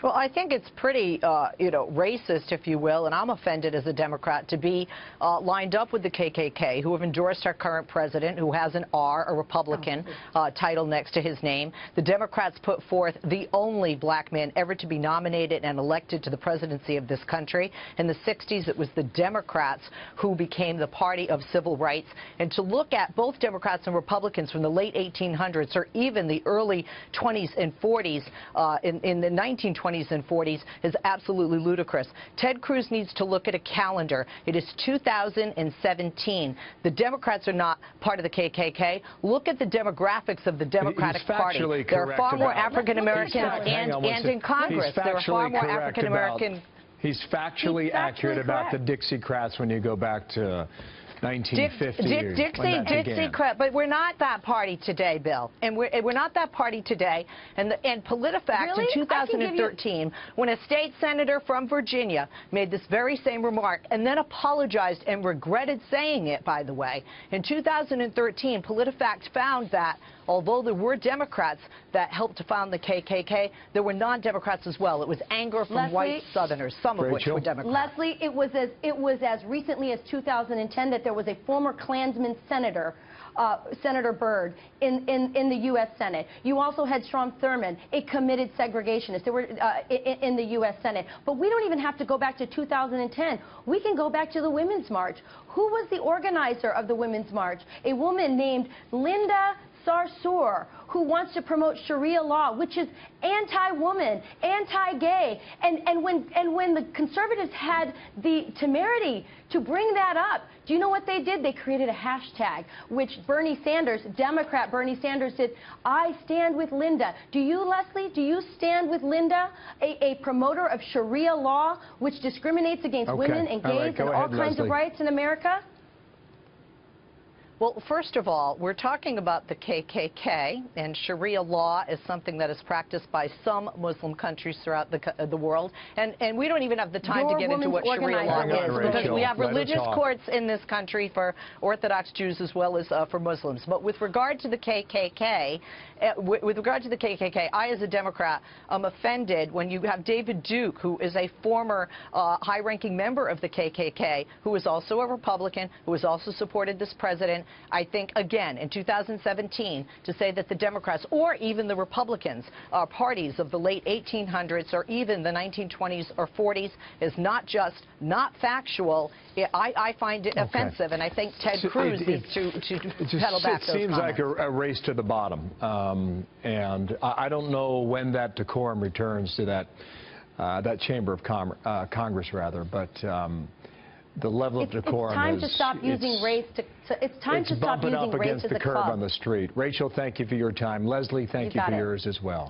Well, I think it's pretty, racist, if you will, and I'm offended as a Democrat to be lined up with the KKK, who have endorsed our current president, who has an R, a Republican, title next to his name. The Democrats put forth the only black man ever to be nominated and elected to the presidency of this country. In the 60s, it was the Democrats who became the party of civil rights. And to look at both Democrats and Republicans from the late 1800s or even the early 20s and 40s, in the 1920s, and 40s is absolutely ludicrous. Ted Cruz needs to look at a calendar. It is 2017. The Democrats are not part of the KKK. Look at the demographics of the Democratic Party. There are far more African Americans and in Congress. There are far more African American. He's factually accurate about the Dixiecrats when you go back to 1950. Dixiecrat, but we're not that party today, Bill. And we're not that party today. And PolitiFact in 2013, when a state senator from Virginia made this very same remark and then apologized and regretted saying it, by the way, in 2013, PolitiFact found that although there were Democrats that helped to found the KKK, there were non-Democrats as well. It was anger from white Southerners, some of which were Democrats. Leslie, it was as recently as 2010 that there was a former Klansman senator, Senator Byrd, in the U.S. Senate. You also had Strom Thurmond, a committed segregationist. They were in the U.S. Senate. But we don't even have to go back to 2010. We can go back to the Women's March. Who was the organizer of the Women's March? A woman named Linda Sarsour, who wants to promote Sharia law, which is anti-woman, anti-gay. And when the conservatives had the temerity to bring that up, do you know what they did? They created a hashtag, which Bernie Sanders, Democrat Bernie Sanders, did. I stand with Linda. Do you, Leslie, do you stand with Linda, a promoter of Sharia law, which discriminates against women and gays and all kinds of rights in America? Well, first of all, we're talking about the KKK, and Sharia law is something that is practiced by some Muslim countries throughout the world. And we don't even have the time to get into what Sharia law is, because we have religious courts in this country for Orthodox Jews as well as for Muslims. But with regard to the KKK, I, as a Democrat, am offended when you have David Duke, who is a former high-ranking member of the KKK, who is also a Republican, who has also supported this president. I think, again, in 2017, to say that the Democrats or even the Republicans are parties of the late 1800s or even the 1920s or 40s is not just not factual. I find it offensive, and I think Ted Cruz needs to pedal back those comments. It seems like a race to the bottom, and I don't know when that decorum returns to that chamber of Congress, rather, but the level of decorum it's time to stop using race it's time to stop using race as a club. It's bumping up against the curb on the street. Rachel, thank you for your time. Leslie, thank you for yours as well.